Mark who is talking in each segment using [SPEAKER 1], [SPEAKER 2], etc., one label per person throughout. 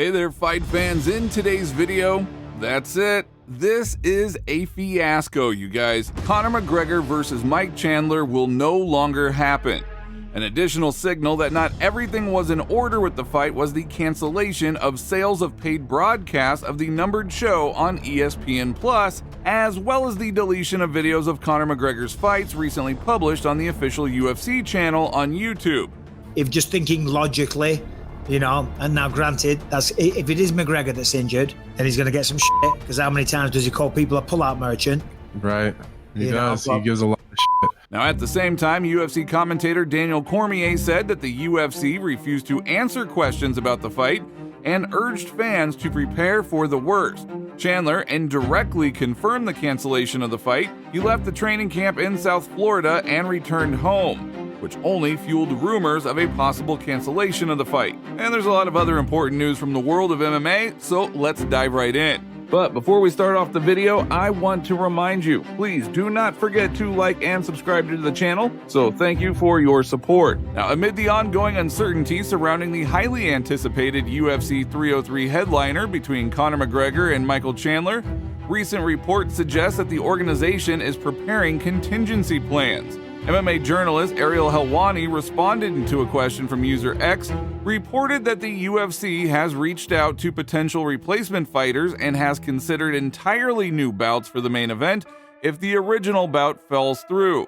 [SPEAKER 1] Hey there, fight fans. In today's video, that's it. This is a fiasco, you guys. Conor McGregor versus Mike Chandler will no longer happen. An additional signal that not everything was in order with the fight was the cancellation of sales of paid broadcasts of the numbered show on ESPN+, as well as the deletion of videos of Conor McGregor's fights recently published on the official UFC channel on YouTube.
[SPEAKER 2] If just thinking logically, you know, and now granted, that's if it is McGregor that's injured, then he's going to get some shit, because how many times does he call people a pull-out merchant?
[SPEAKER 3] Right. He does. He gives a lot of shit.
[SPEAKER 1] Now, at the same time, UFC commentator Daniel Cormier said that the UFC refused to answer questions about the fight and urged fans to prepare for the worst. Chandler indirectly confirmed the cancellation of the fight. He left the training camp in South Florida and returned home, which only fueled rumors of a possible cancellation of the fight. And there's a lot of other important news from the world of MMA, so let's dive right in. But before we start off the video, I want to remind you, please do not forget to like and subscribe to the channel, so thank you for your support. Now, amid the ongoing uncertainty surrounding the highly anticipated UFC 303 headliner between Conor McGregor and Michael Chandler, recent reports suggest that the organization is preparing contingency plans. MMA journalist Ariel Helwani responded to a question from user X, reported that the UFC has reached out to potential replacement fighters and has considered entirely new bouts for the main event if the original bout falls through.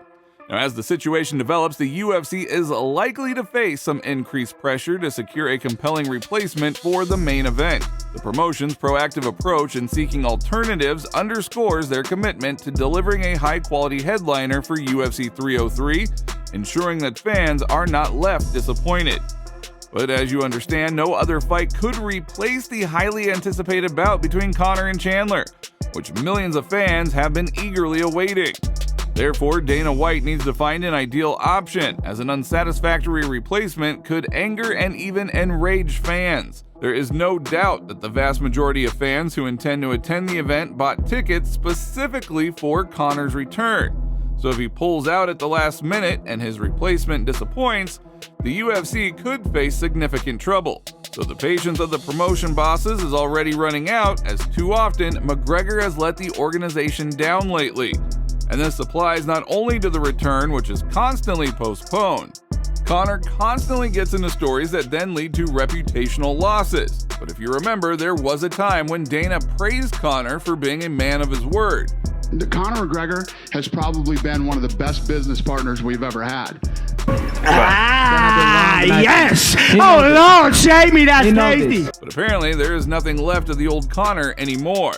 [SPEAKER 1] Now, as the situation develops, the UFC is likely to face some increased pressure to secure a compelling replacement for the main event. The promotion's proactive approach in seeking alternatives underscores their commitment to delivering a high-quality headliner for UFC 303, ensuring that fans are not left disappointed. But as you understand, no other fight could replace the highly anticipated bout between Conor and Chandler, which millions of fans have been eagerly awaiting. Therefore, Dana White needs to find an ideal option, as an unsatisfactory replacement could anger and even enrage fans. There is no doubt that the vast majority of fans who intend to attend the event bought tickets specifically for Conor's return. So if he pulls out at the last minute and his replacement disappoints, the UFC could face significant trouble. So the patience of the promotion bosses is already running out, as too often McGregor has let the organization down lately. And this applies not only to the return, which is constantly postponed. Conor constantly gets into stories that then lead to reputational losses. But if you remember, there was a time when Dana praised Conor for being a man of his word.
[SPEAKER 4] Conor McGregor has probably been one of the best business partners we've ever had.
[SPEAKER 5] Yes! Oh, Lord, shame me, that's tasty.
[SPEAKER 1] But apparently, there is nothing left of the old Conor anymore.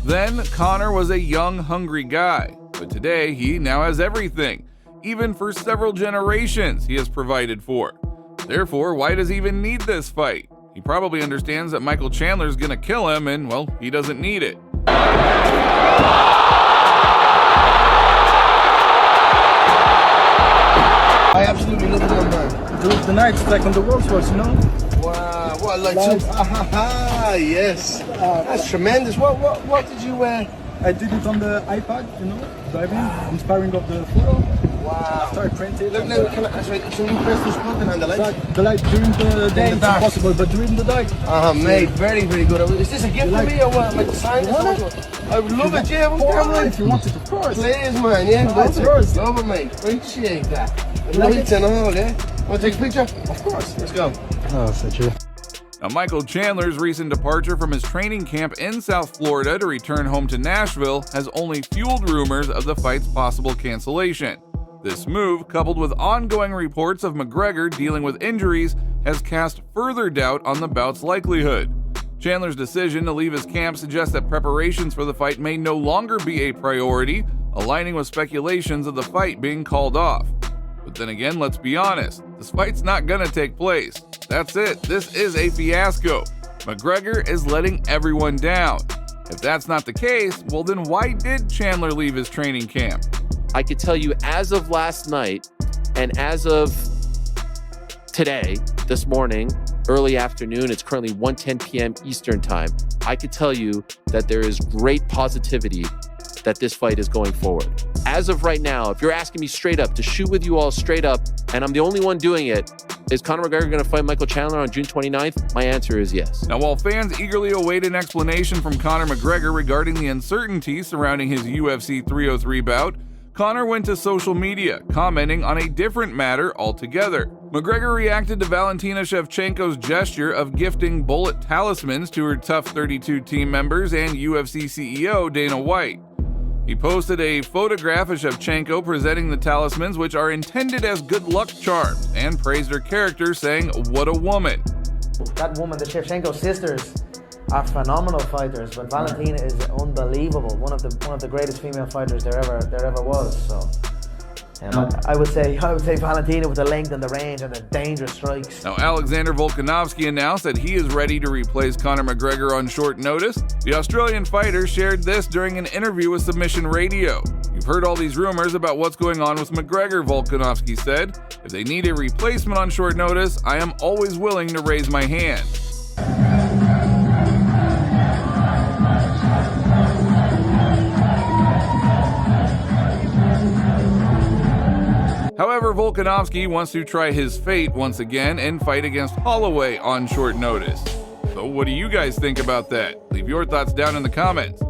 [SPEAKER 1] Then, Conor was a young, hungry guy. But today, he now has everything. Even for several generations, he has provided for. Therefore, why does he even need this fight? He probably understands that Michael Chandler's gonna kill him, and, well, he doesn't need it.
[SPEAKER 6] I absolutely love them, man.
[SPEAKER 5] Do the night like on the world force, you know?
[SPEAKER 6] Wow, what, like some, yes. That's tremendous. What did you wear?
[SPEAKER 5] I did it on the iPad, you know, driving, inspiring of the photo.
[SPEAKER 6] Wow.
[SPEAKER 5] After I printed.
[SPEAKER 6] Look, can you press this button on the light?
[SPEAKER 5] The light during the day it's impossible, but during the day.
[SPEAKER 6] Mate, very, very good. Is this a gift for me or what? Like sign this? I would love it, yeah.
[SPEAKER 5] If you want it, of course.
[SPEAKER 6] Please, man, yeah.
[SPEAKER 5] It's yours.
[SPEAKER 6] Love it, mate. Appreciate that. Lights and all, yeah. Want to take a picture?
[SPEAKER 5] Of course.
[SPEAKER 6] Let's go.
[SPEAKER 5] Oh, such a...
[SPEAKER 1] Now, Michael Chandler's recent departure from his training camp in South Florida to return home to Nashville has only fueled rumors of the fight's possible cancellation. This move, coupled with ongoing reports of McGregor dealing with injuries, has cast further doubt on the bout's likelihood. Chandler's decision to leave his camp suggests that preparations for the fight may no longer be a priority, aligning with speculations of the fight being called off. But then again, let's be honest, this fight's not gonna take place. That's it, this is a fiasco. McGregor is letting everyone down. If that's not the case, well then why did Chandler leave his training camp?
[SPEAKER 7] I could tell you as of last night and as of today, this morning, early afternoon, it's currently 1:10 p.m. Eastern time, I could tell you that there is great positivity that this fight is going forward. as of right now, if you're asking me straight up, to shoot with you all straight up, and I'm the only one doing it, is Conor McGregor going to fight Michael Chandler on June 29th? My answer is yes.
[SPEAKER 1] Now, while fans eagerly await an explanation from Conor McGregor regarding the uncertainty surrounding his UFC 303 bout, Conor went to social media, commenting on a different matter altogether. McGregor reacted to Valentina Shevchenko's gesture of gifting bullet talismans to her Tough 32 team members and UFC CEO Dana White. He posted a photograph of Shevchenko presenting the talismans, which are intended as good luck charms, and praised her character, saying, "What a woman."
[SPEAKER 8] That woman, the Shevchenko sisters, are phenomenal fighters, but Valentina is unbelievable. One of the greatest female fighters there ever was. So, I would say Valentina with the length and the range and the dangerous strikes.
[SPEAKER 1] Now, Alexander Volkanovski announced that he is ready to replace Conor McGregor on short notice. The Australian fighter shared this during an interview with Submission Radio. "You've heard all these rumors about what's going on with McGregor," Volkanovski said. "If they need a replacement on short notice, I am always willing to raise my hand." However, Volkanovski wants to try his fate once again and fight against Holloway on short notice. So what do you guys think about that? Leave your thoughts down in the comments.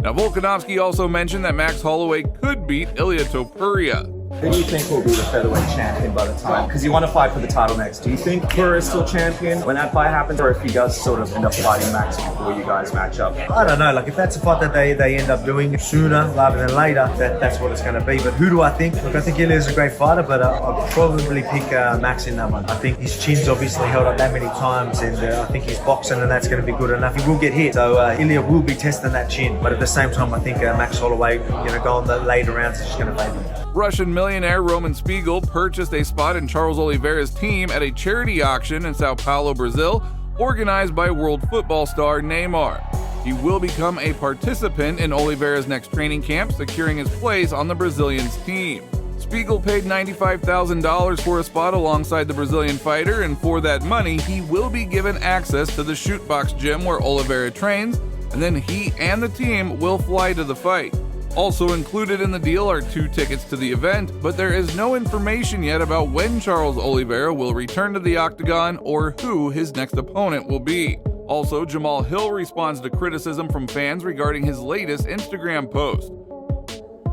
[SPEAKER 1] Now, Volkanovski also mentioned that Max Holloway could beat Ilia Topuria.
[SPEAKER 9] Who do you think will be the featherweight champion by the time? Because you want to fight for the title next. Do you think Topuria is still champion when that fight happens, or if he does sort of end up fighting Max before you guys match up?
[SPEAKER 10] I don't know. Like, if that's a fight that they end up doing sooner rather than later, that's what it's going to be. But who do I think? Look, I think Ilya's a great fighter, but I'll probably pick Max in that one. I think his chin's obviously held up that many times, and I think his boxing and that's going to be good enough. He will get hit, so Ilya will be testing that chin. But at the same time, I think Max Holloway, going the later rounds, is just going to favour him.
[SPEAKER 1] Russian millionaire Roman Spiegel purchased a spot in Charles Oliveira's team at a charity auction in Sao Paulo, Brazil, organized by world football star Neymar. He will become a participant in Oliveira's next training camp, securing his place on the Brazilian's team. Spiegel paid $95,000 for a spot alongside the Brazilian fighter, and for that money, he will be given access to the shootbox gym where Oliveira trains, and then he and the team will fly to the fight. Also included in the deal are 2 tickets to the event, but there is no information yet about when Charles Oliveira will return to the octagon or who his next opponent will be. Also, Jamal Hill responds to criticism from fans regarding his latest Instagram post.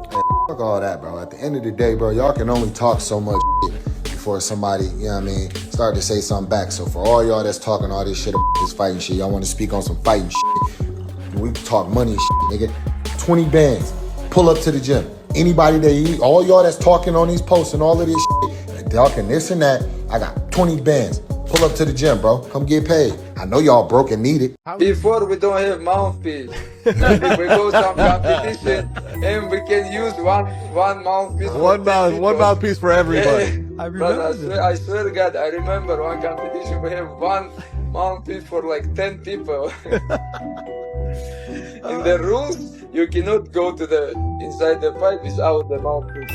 [SPEAKER 11] Hey, fuck all that, bro. At the end of the day, bro, y'all can only talk so much shit before somebody, start to say something back. So for all y'all that's talking all this shit about this fighting shit, y'all want to speak on some fighting shit, we talk money and shit, nigga. 20 bands. Pull up to the gym. Anybody that all y'all that's talking on these posts and all of this shit, talking this and that, I got 20 bands. Pull up to the gym, bro. Come get paid. I know y'all broke and need it.
[SPEAKER 12] Before we don't have mouthpiece. Maybe we go some competition and we can use one mouthpiece.
[SPEAKER 13] One mouthpiece for everybody.
[SPEAKER 12] I swear to God, I remember one competition we have one mouthpiece for like 10 people. In the rules, you cannot go to the inside the fight without the mouthpiece.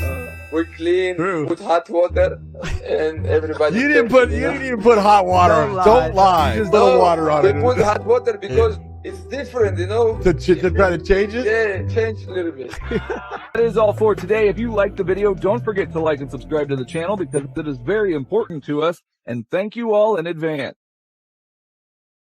[SPEAKER 12] We clean, put hot water, and everybody.
[SPEAKER 13] You didn't even put hot water on. Don't lie. Just put water on it.
[SPEAKER 12] We put hot water because it's different, To
[SPEAKER 13] try to change it?
[SPEAKER 12] Yeah, change a little bit.
[SPEAKER 14] That is all for today. If you liked the video, don't forget to like and subscribe to the channel because it is very important to us. And thank you all in advance.